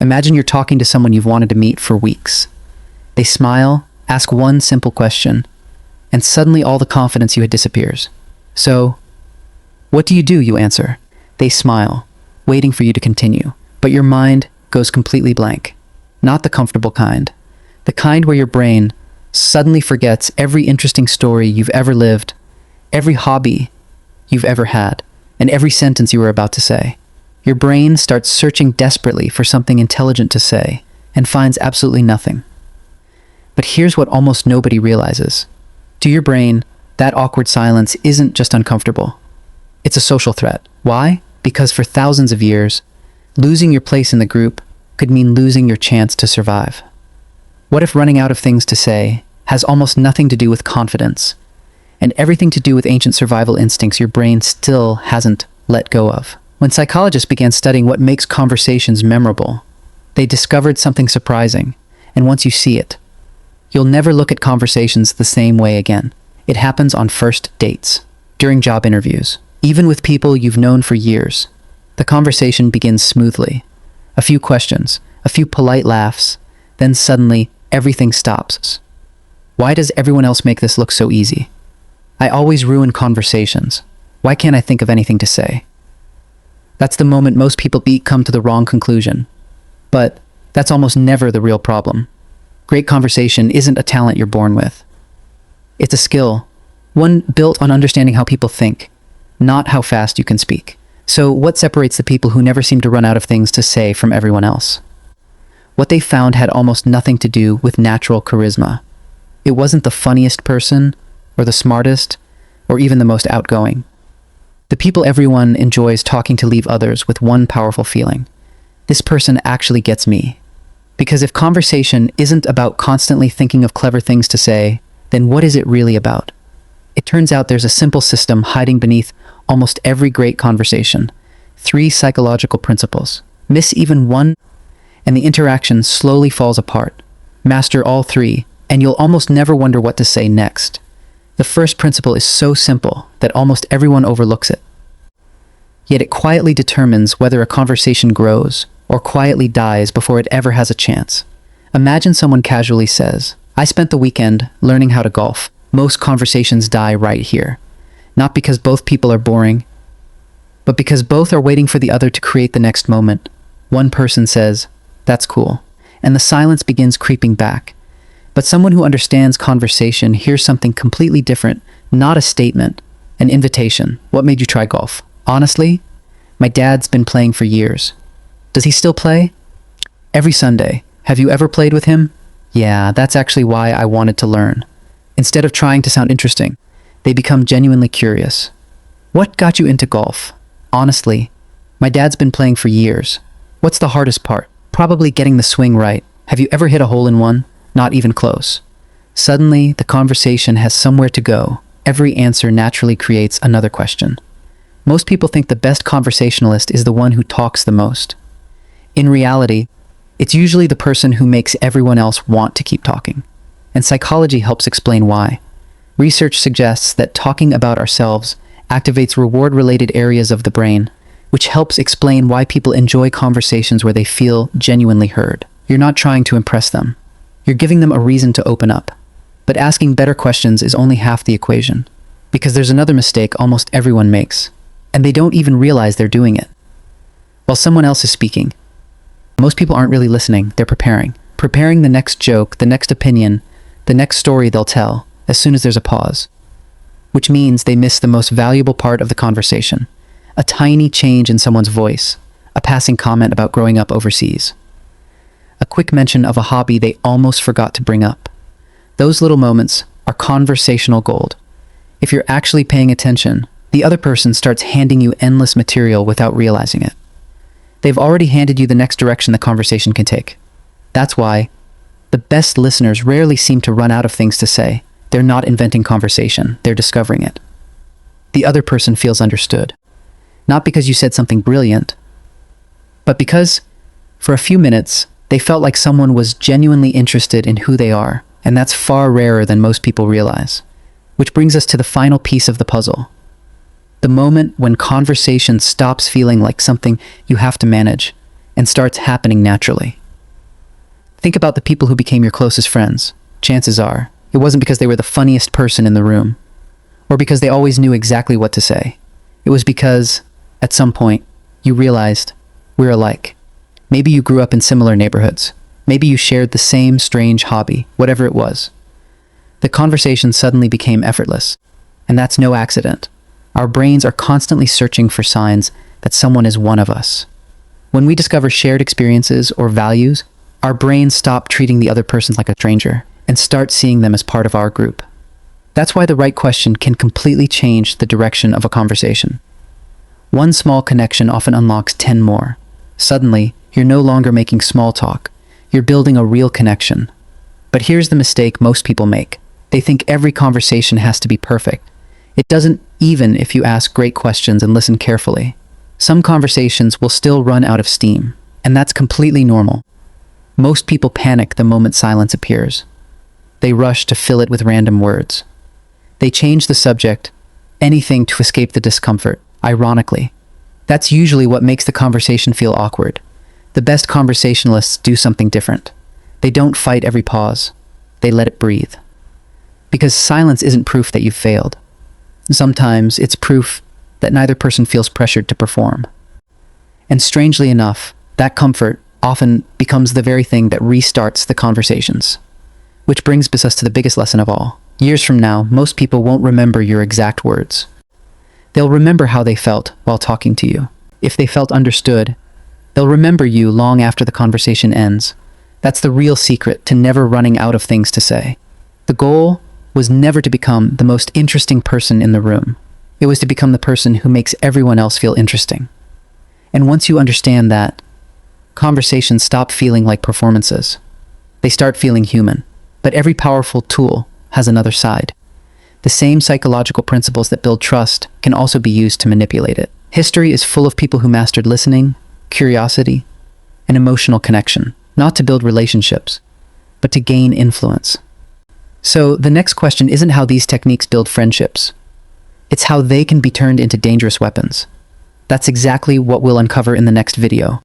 Imagine you're talking to someone you've wanted to meet for weeks. They smile, ask one simple question, and suddenly all the confidence you had disappears. So, what do? You answer. They smile, waiting for you to continue, but your mind goes completely blank. Not the comfortable kind. The kind where your brain suddenly forgets every interesting story you've ever lived, every hobby you've ever had, and every sentence you were about to say. Your brain starts searching desperately for something intelligent to say and finds absolutely nothing. But here's what almost nobody realizes. To your brain, that awkward silence isn't just uncomfortable. It's a social threat. Why? Because for thousands of years, losing your place in the group could mean losing your chance to survive. What if running out of things to say has almost nothing to do with confidence and everything to do with ancient survival instincts your brain still hasn't let go of? When psychologists began studying what makes conversations memorable, they discovered something surprising, and once you see it, you'll never look at conversations the same way again. It happens on first dates, during job interviews, even with people you've known for years. The conversation begins smoothly. A few questions, a few polite laughs, then suddenly everything stops. Why does everyone else make this look so easy? I always ruin conversations. Why can't I think of anything to say? That's the moment most people come to the wrong conclusion. But that's almost never the real problem. Great conversation isn't a talent you're born with. It's a skill, one built on understanding how people think, not how fast you can speak. So what separates the people who never seem to run out of things to say from everyone else? What they found had almost nothing to do with natural charisma. It wasn't the funniest person, or the smartest, or even the most outgoing. The people everyone enjoys talking to leave others with one powerful feeling. This person actually gets me. Because if conversation isn't about constantly thinking of clever things to say, then what is it really about? It turns out there's a simple system hiding beneath almost every great conversation. 3 psychological principles. Miss even one, and the interaction slowly falls apart. Master all 3, and you'll almost never wonder what to say next. The first principle is so simple that almost everyone overlooks it. Yet it quietly determines whether a conversation grows or quietly dies before it ever has a chance. Imagine someone casually says, "I spent the weekend learning how to golf." Most conversations die right here. Not because both people are boring, but because both are waiting for the other to create the next moment. One person says, "That's cool," and the silence begins creeping back. But someone who understands conversation hears something completely different, not a statement, an invitation. "What made you try golf?" "Honestly, my dad's been playing for years." "Does he still play?" "Every Sunday." "Have you ever played with him?" "Yeah, that's actually why I wanted to learn." Instead of trying to sound interesting, they become genuinely curious. "What got you into golf?" "Honestly, my dad's been playing for years." "What's the hardest part?" "Probably getting the swing right." "Have you ever hit a hole in one?" "Not even close." Suddenly, the conversation has somewhere to go. Every answer naturally creates another question. Most people think the best conversationalist is the one who talks the most. In reality, it's usually the person who makes everyone else want to keep talking. And psychology helps explain why. Research suggests that talking about ourselves activates reward-related areas of the brain, which helps explain why people enjoy conversations where they feel genuinely heard. You're not trying to impress them. You're giving them a reason to open up. But asking better questions is only half the equation. Because there's another mistake almost everyone makes, and they don't even realize they're doing it. While someone else is speaking, most people aren't really listening, they're preparing. Preparing the next joke, the next opinion, the next story they'll tell as soon as there's a pause. Which means they miss the most valuable part of the conversation. A tiny change in someone's voice, a passing comment about growing up overseas, a quick mention of a hobby they almost forgot to bring up. Those little moments are conversational gold. If you're actually paying attention, the other person starts handing you endless material without realizing it. They've already handed you the next direction the conversation can take. That's why the best listeners rarely seem to run out of things to say. They're not inventing conversation, they're discovering it. The other person feels understood. Not because you said something brilliant, but because, for a few minutes, they felt like someone was genuinely interested in who they are, and that's far rarer than most people realize. Which brings us to the final piece of the puzzle. The moment when conversation stops feeling like something you have to manage, and starts happening naturally. Think about the people who became your closest friends. Chances are, it wasn't because they were the funniest person in the room, or because they always knew exactly what to say. It was because, at some point, you realized, we're alike. Maybe you grew up in similar neighborhoods. Maybe you shared the same strange hobby, whatever it was. The conversation suddenly became effortless. And that's no accident. Our brains are constantly searching for signs that someone is one of us. When we discover shared experiences or values, our brains stop treating the other person like a stranger and start seeing them as part of our group. That's why the right question can completely change the direction of a conversation. One small connection often unlocks 10 more. Suddenly, you're no longer making small talk. You're building a real connection. But here's the mistake most people make. They think every conversation has to be perfect. It doesn't, even if you ask great questions and listen carefully. Some conversations will still run out of steam, and that's completely normal. Most people panic the moment silence appears. They rush to fill it with random words. They change the subject, anything to escape the discomfort, ironically. That's usually what makes the conversation feel awkward. The best conversationalists do something different. They don't fight every pause. They let it breathe. Because silence isn't proof that you've failed. Sometimes it's proof that neither person feels pressured to perform. And strangely enough, that comfort often becomes the very thing that restarts the conversations. Which brings us to the biggest lesson of all. Years from now, most people won't remember your exact words. They'll remember how they felt while talking to you. If they felt understood, they'll remember you long after the conversation ends. That's the real secret to never running out of things to say. The goal was never to become the most interesting person in the room. It was to become the person who makes everyone else feel interesting. And once you understand that, conversations stop feeling like performances. They start feeling human. But every powerful tool has another side. The same psychological principles that build trust can also be used to manipulate it. History is full of people who mastered listening, curiosity, and emotional connection, not to build relationships, but to gain influence. So the next question isn't how these techniques build friendships. It's how they can be turned into dangerous weapons. That's exactly what we'll uncover in the next video.